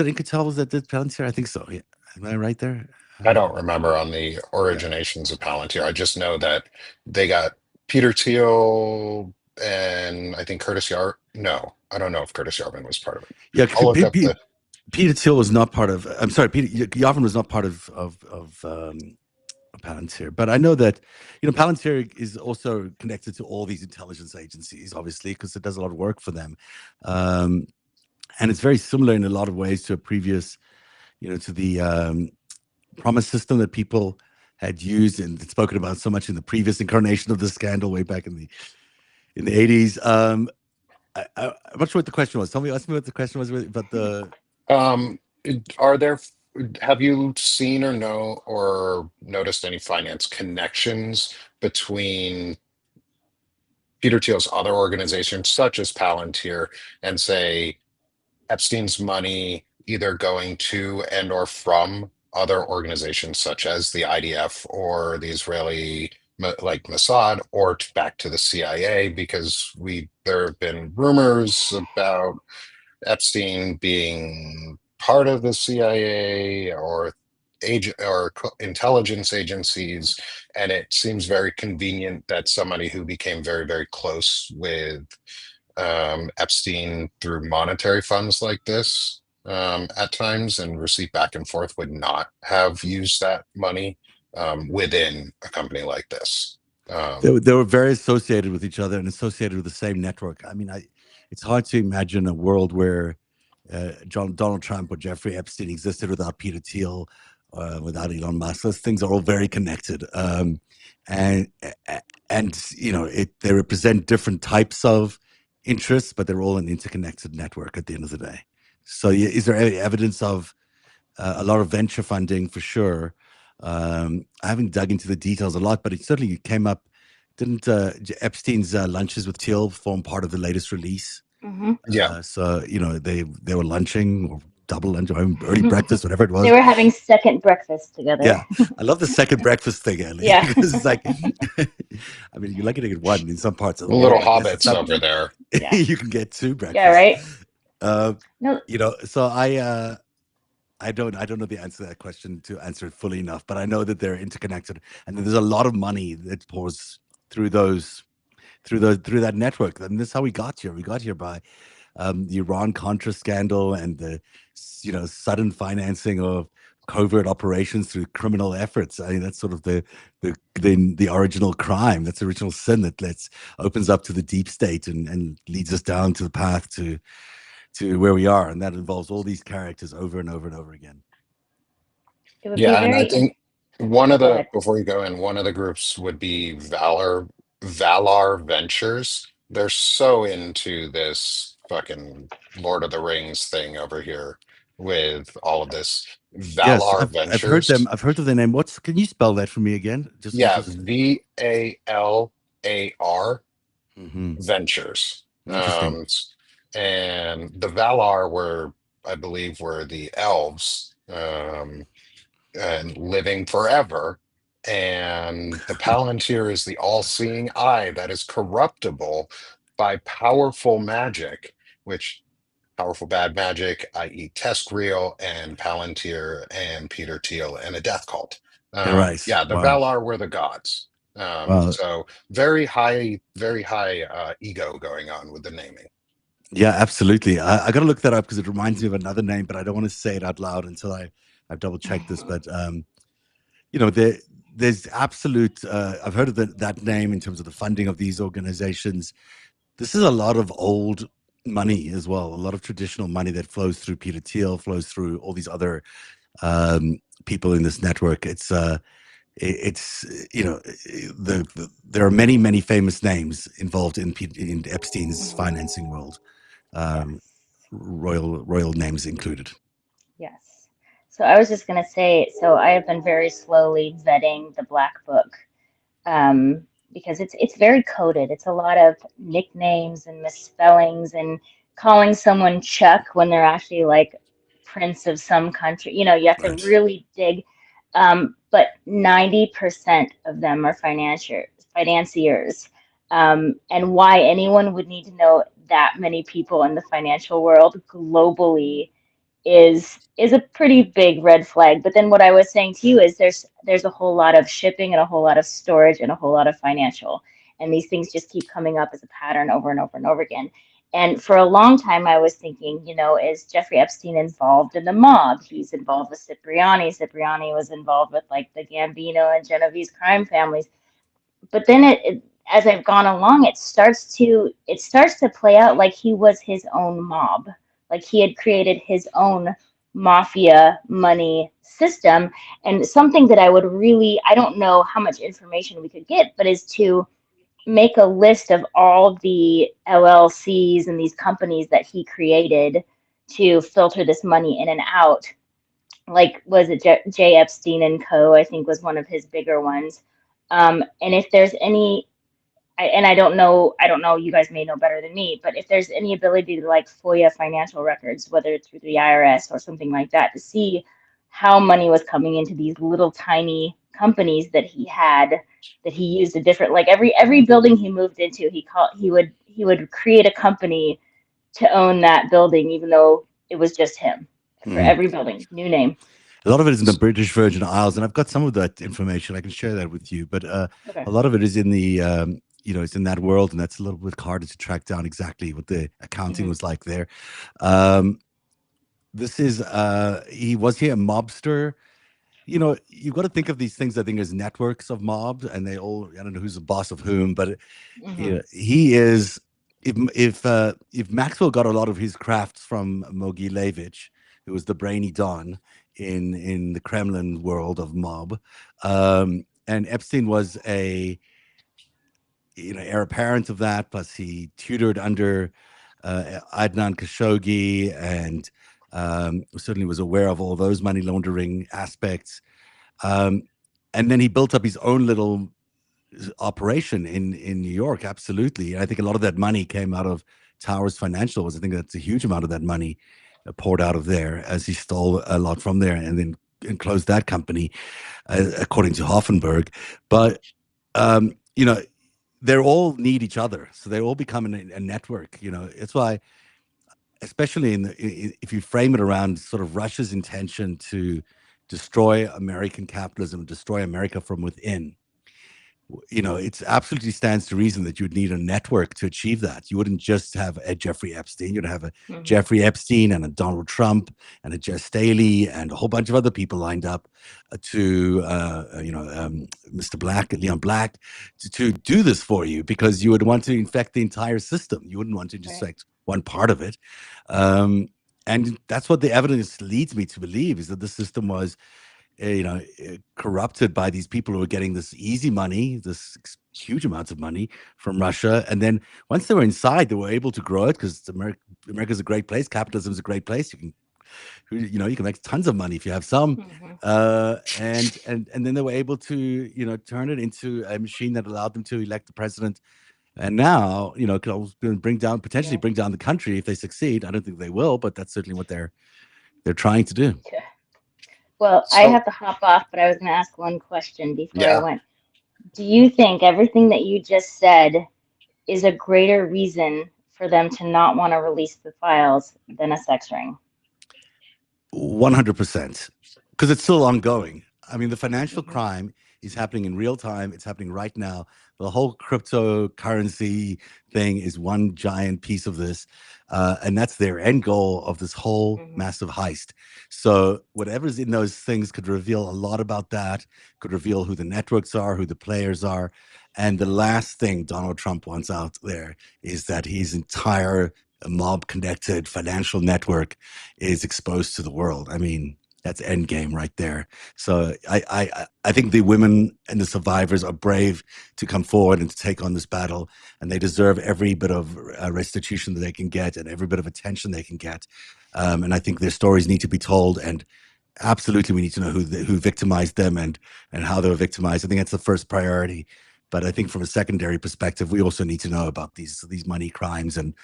it In-Q-Tel that did Palantir? I think so. Yeah. Am I right there? I don't remember on the originations of Palantir. I just know that they got Peter Thiel and I think Curtis Yar. No, I don't know if Curtis Yarvin was part of it. Yeah, I'll look up the. Peter Thiel was not part of. I'm sorry, Peter Yavin was not part of Palantir, but I know that Palantir is also connected to all these intelligence agencies, obviously, because it does a lot of work for them, um, and it's very similar in a lot of ways to a previous, to the promise system that people had used and spoken about so much in the previous incarnation of the scandal way back in the 80s. I'm not sure what the question was. Ask me what the question was about the. Um, are there, have you seen or know or noticed any finance connections between Peter Thiel's other organizations, such as Palantir, and say Epstein's money either going to and or from other organizations such as the IDF or the Israeli like Mossad or back to the CIA? Because there have been rumors about Epstein being part of the CIA or agent or intelligence agencies, and it seems very convenient that somebody who became very, very close with Epstein through monetary funds like this at times and receipt back and forth would not have used that money within a company like this. They were very associated with each other and associated with the same network. I mean, it's hard to imagine a world where Donald Trump or Jeffrey Epstein existed without Peter Thiel, without Elon Musk. Those things are all very connected, and they represent different types of interests, but they're all an interconnected network at the end of the day. So, yeah, is there any evidence of a lot of venture funding for sure? I haven't dug into the details a lot, but it certainly came up. Didn't Epstein's lunches with Thiel form part of the latest release? Mm-hmm. Yeah. So they were lunching or double lunch or early breakfast, whatever it They was. were having second breakfast together. Yeah, I love the second breakfast thing, Ellie, Yeah. because it's like, I mean, you're lucky to get one in some parts of the Little world. I guess it's hobbits not. over there. Yeah. You can get two Yeah, breakfasts. right? Uh, No. so I don't know the answer to that question to answer it fully enough, but I know that they're interconnected and that there's a lot of money that pours through through that network. And that's how we got here. We got here by the Iran Contra scandal and the sudden financing of covert operations through criminal efforts. I mean, that's sort of the original crime. That's the original sin that opens up to the deep state and leads us down to the path to where we are, and that involves all these characters over and over and over again. It would be Yeah, and I very. think one Oh, of go the ahead. before you go in, one of the groups would be Valar Ventures. They're so into this fucking Lord of the Rings thing over here with all of this. Yes, Valar I've heard them. Ventures. I've heard of their name. Can you spell that for me again? Yeah, Just. Valar Mhm. Ventures. Interesting. And the Valar were, I believe, were the elves. And living forever. And the Palantir is the all-seeing eye that is corruptible by powerful magic, which powerful bad magic, i.e., Teskriel and Palantir and Peter Thiel and a death cult. They're right. Yeah, the Wow. Valar were the gods. Wow. So very high ego going on with the naming. Yeah, absolutely. I got to look that up because it reminds me of another name, but I don't want to say it out loud until I've double checked this. But there's absolute. I've heard of that name in terms of the funding of these organizations. This is a lot of old money as well. A lot of traditional money that flows through Peter Thiel, flows through all these other people in this network. It's there are many famous names involved in Epstein's Hmm. financing world, um, Yes. royal names included. Yes. So I was just going to say, so I have been very slowly vetting the Black Book, because it's very coded. It's a lot of nicknames and misspellings and calling someone Chuck when they're actually like Prince of some country. You have to Right. really dig. But 90% of them are financiers. And why anyone would need to know that many people in the financial world globally is a pretty big red flag. But then what I was saying to you is there's a whole lot of shipping and a whole lot of storage and a whole lot of financial. and these things just keep coming up as a pattern over and over and over again. And for a long time, I was thinking, is Jeffrey Epstein involved in the mob? He's involved with Cipriani. Cipriani was involved with like the Gambino and Genovese crime families. But then as I've gone along, it starts to play out like he was his own mob, like he had created his own mafia money system. And something that I don't know how much information we could get, but is to make a list of all the LLCs and these companies that he created to filter this money in and out. Like, was it J. Epstein and Co? I think was one of his bigger ones. And if there's any, and I don't know, you guys may know better than me, but if there's any ability to like FOIA financial records, whether it's through the IRS or something like that, to see how money was coming into these little tiny companies that he had, that he used a different, like every building he moved into, he would create a company to own that building, even though it was just him for Mm. every building, new name. A lot of it is in the British Virgin Isles, and I've got some of that information. I can share that with you. But a Okay. lot of it is in the, it's in that world, and that's a little bit harder to track down exactly what the accounting was like there. This is, was he a mobster? You've got to think of these things, I think, as networks of mobs, and I don't know who's the boss of whom, but he is. If Maxwell got a lot of his crafts from Mogilevich, who was the brainy don in the Kremlin world of mob, and Epstein was a heir apparent of that. Plus, he tutored under Adnan Khashoggi, and certainly was aware of all those money laundering aspects. And then he built up his own little operation in New York. Absolutely. And I think a lot of that money came out of Towers Financials. I think that's a huge amount of that money poured out of there, as he stole a lot from there and then closed that company, according to Hoffenberg. But, they all need each other. So they all become a network. It's why, especially if you frame it around sort of Russia's intention to destroy American capitalism, destroy America from within, it absolutely stands to reason that you would need a network to achieve that. You wouldn't just have a Jeffrey Epstein. You'd have a Jeffrey Epstein and a Donald Trump and a Jess Staley and a whole bunch of other people lined up to, Mr. Black, Leon Black, to do this for you, because you would want to infect the entire system. You wouldn't want to just infect one part of it. And that's what the evidence leads me to believe, is that the system was corrupted by these people who were getting this easy money, this huge amounts of money from Russia. And then once they were inside, they were able to grow it, because America's a great place. Capitalism is a great place. You can make tons of money if you have some. And then they were able to, turn it into a machine that allowed them to elect the president. And now, could potentially bring down the country if they succeed. I don't think they will, but that's certainly what they're trying to do. Yeah. Well, I have to hop off, but I was going to ask one question before I went. Do you think everything that you just said is a greater reason for them to not want to release the files than a sex ring? 100%, because it's still ongoing. I mean, the financial crime is happening in real time. It's happening right now. The whole cryptocurrency thing is one giant piece of this. And that's their end goal of this whole massive heist. So whatever's in those things could reveal a lot about that, could reveal who the networks are, who the players are. And the last thing Donald Trump wants out there is that his entire mob-connected financial network is exposed to the world. I mean, that's endgame right there. So I think the women and the survivors are brave to come forward and to take on this battle, and they deserve every bit of restitution that they can get and every bit of attention they can get. And I think their stories need to be told, and absolutely we need to know who victimized them and how they were victimized. I think that's the first priority. But I think from a secondary perspective, we also need to know about these money crimes and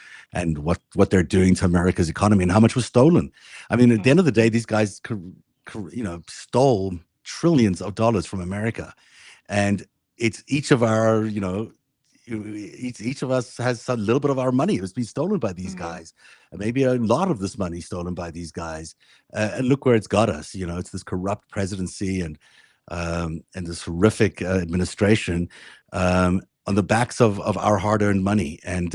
what they're doing to America's economy and how much was stolen. I mean, at the end of the day, these guys stole trillions of dollars from America, and it's each of our, each of us has a little bit of our money. It was being stolen by these guys, and maybe a lot of this money stolen by these guys. And look where it's got us. It's this corrupt presidency and this horrific administration. on the backs of our hard-earned money, and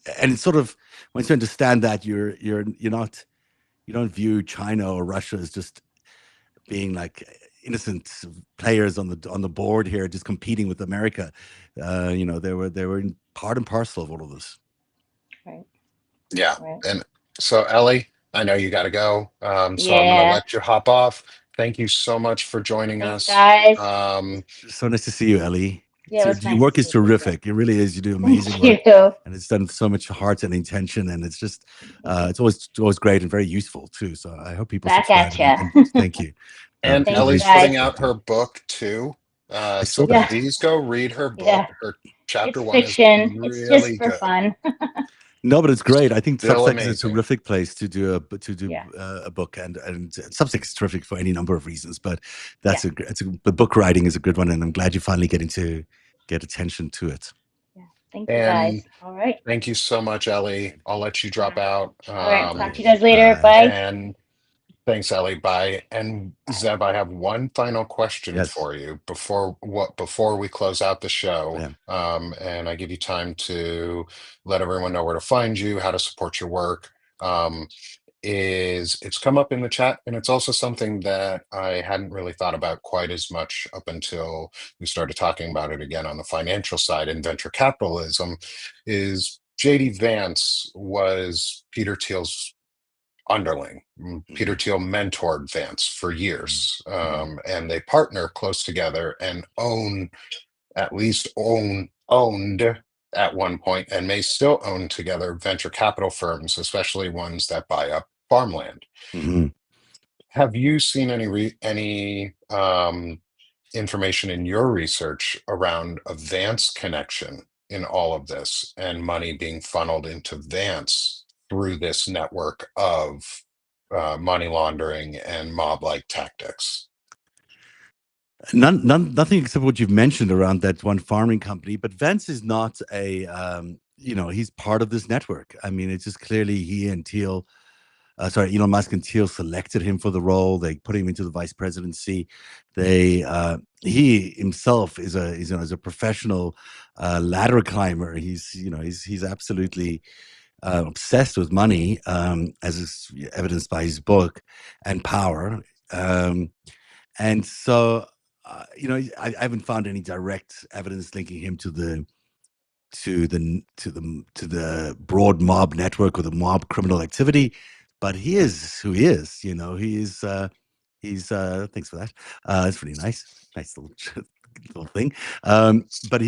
it's sort of, once you understand that, you're not, you don't view China or Russia as just being like innocent players on the board here, just competing with America. They were part and parcel of all of this. Right. Yeah. Right. And so, Ellie, I know you got to go. So I'm going to Yeah. let you hop off. Thank you so much for joining Thanks, us. guys. So nice to see you, Ellie. Yeah, it was Your nice to work see is you too, Phil. terrific. It really is. You do amazing Thank work, you. and it's done with so much heart and intention, and it's just it's always great and very useful too. So I hope people Back subscribe, at ya. and thank you. And Thank you, Ellie's guys. putting out her book too. I saw So that. please go read her book. Yeah. Her chapter It's 1 is fiction. It's just really for good. fun. No, but it's great. I think Still Substack is a amazing. terrific place to do Yeah. a book, and Substack is terrific for any number of reasons. But Yeah. the book writing is a good one, and I'm glad you're finally getting to get attention to it. Yeah. Thank you, And guys. All right. thank you so much, Ellie. I'll let you drop out. All right. Talk to you guys later. Bye. Bye. And thanks, Ellie. Bye. And Zeb, I have one final question Yes. for you before we close out the show. Yeah. And I give you time to let everyone know where to find you, how to support your work. It's come up in the chat, and it's also something that I hadn't really thought about quite as much up until we started talking about it again on the financial side in venture capitalism. Is JD Vance was Peter Thiel's underling. Peter Thiel mentored Vance for years, and they partner close together and owned at one point, and may still own together, venture capital firms, especially ones that buy up farmland. Mm-hmm. Have you seen any information in your research around a Vance connection in all of this, and money being funneled into Vance through this network of money laundering and mob-like tactics? Nothing except what you've mentioned around that one farming company. But Vance is not a, he's part of this network. I mean, it's just clearly he and Elon Musk and Thiel selected him for the role. They put him into the vice presidency. He himself is a professional ladder climber. He's absolutely obsessed with money, as is evidenced by his book, and power. And so, I haven't found any direct evidence linking him to the broad mob network or the mob criminal activity, but he is who he is. He's thanks for that. It's really nice little little thing. But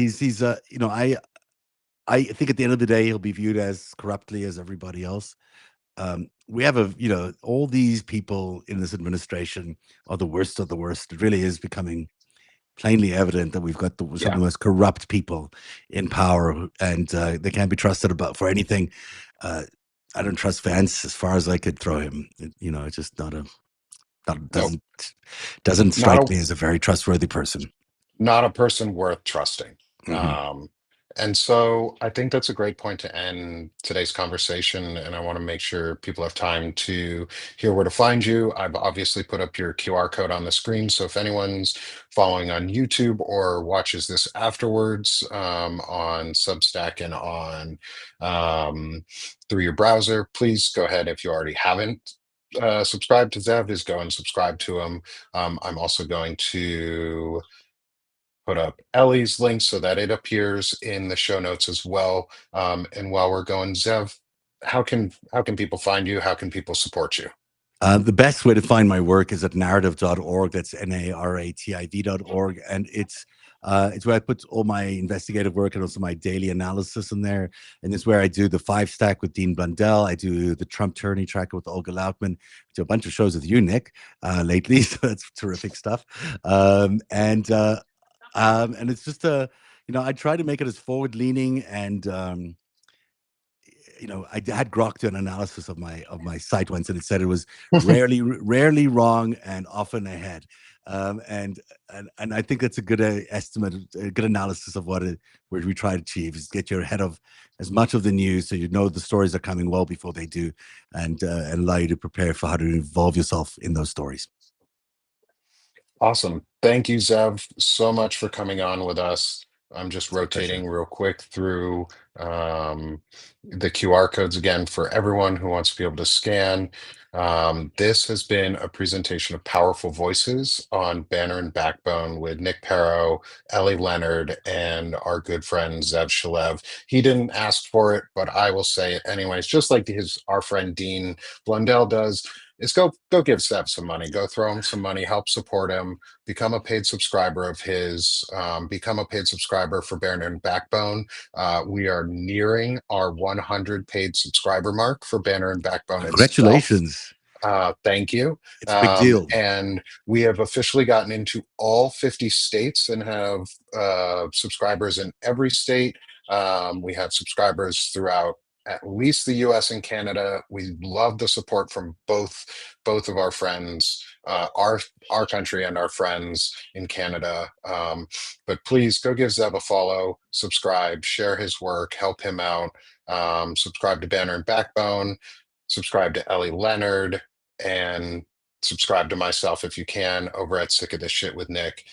I think at the end of the day he'll be viewed as corruptly as everybody else. We have all these people in this administration are the worst of the worst. It really is becoming plainly evident that we've got some of the most corrupt people in power, and they can't be trusted for anything. I don't trust Vance as far as I could throw him. It's just doesn't strike me as a very trustworthy person. Not a person worth trusting. Mm-hmm. And so I think that's a great point to end today's conversation. And I want to make sure people have time to hear where to find you. I've obviously put up your QR code on the screen. So if anyone's following on YouTube or watches this afterwards, on Substack and on through your browser, please go ahead, if you already haven't subscribed to Zev, is go and subscribe to him. I'm also going to put up Ellie's link so that it appears in the show notes as well. And while we're going, Zev, how can people find you? How can people support you? The best way to find my work is at narrative.org. That's NARATIV.org. And it's where I put all my investigative work and also my daily analysis in there. And it's where I do the 5 Stack with Dean Blundell. I do the Trump Tourney Tracker with Olga Lautman. I do a bunch of shows with you, Nick, lately. So that's terrific stuff. And it's just I try to make it as forward leaning, and I had Grok do an analysis of my site once, and it said it was rarely wrong and often ahead. And I think that's a good estimate, a good analysis of where we try to achieve is get you ahead of as much of the news, so the stories are coming well before they do, and allow you to prepare for how to involve yourself in those stories. Awesome. Thank you, Zev, so much for coming on with us. I'm just It's my pleasure. rotating real quick through the QR codes again for everyone who wants to be able to scan. This has been a presentation of Powerful Voices on Banner and Backbone with Nick Perro, Ellie Leonard, and our good friend Zev Shalev. He didn't ask for it, but I will say it anyways, just like our friend Dean Blundell does. Is go give Zev some money, go throw him some money, help support him, become a paid subscriber of his, become a paid subscriber for Banner and Backbone. We are nearing our 100 paid subscriber mark for Banner and Backbone itself. Congratulations. Thank you. It's a big deal. And we have officially gotten into all 50 states and have subscribers in every state. We have subscribers throughout at least the US and Canada. We love the support from both of our friends, our country and our friends in Canada. But please go give Zeb a follow, subscribe, share his work, help him out. Subscribe to Banner and Backbone, subscribe to Ellie Leonard, and subscribe to myself if you can over at Sick of This Shit with Nick.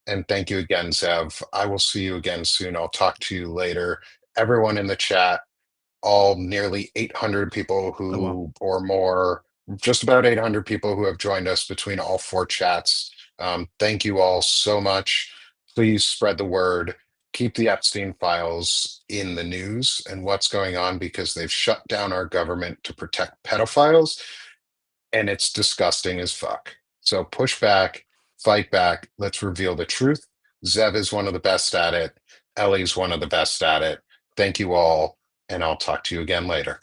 And thank you again, Zev. I will see you again soon. I'll talk to you later. Everyone in the chat, all nearly 800 people Oh, wow. who, or more, just about 800 people who have joined us between all four chats. Thank you all so much. Please spread the word. Keep the Epstein files in the news and what's going on, because they've shut down our government to protect pedophiles, and it's disgusting as fuck. So push back, fight back. Let's reveal the truth. Zev is one of the best at it. Ellie's one of the best at it. Thank you all, and I'll talk to you again later.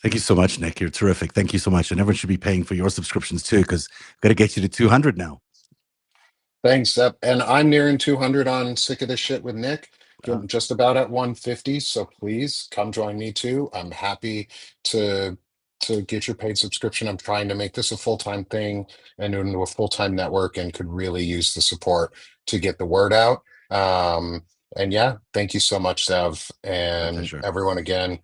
Thank you so much, Nick. You're terrific. Thank you so much. And everyone should be paying for your subscriptions too, because I've got to get you to 200 now. Thanks, Zev. And I'm nearing 200 on Sick of This Shit with Nick. Uh, Just about at 150. So please come join me too. I'm happy to get your paid subscription. I'm trying to make this a full-time thing and into a full-time network, and could really use the support to get the word out. And yeah, thank you so much, Zev, my and pleasure. everyone again.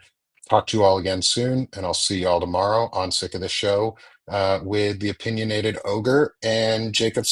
Talk to you all again soon, and I'll see you all tomorrow on Sick of the Show with the opinionated ogre and Jacob.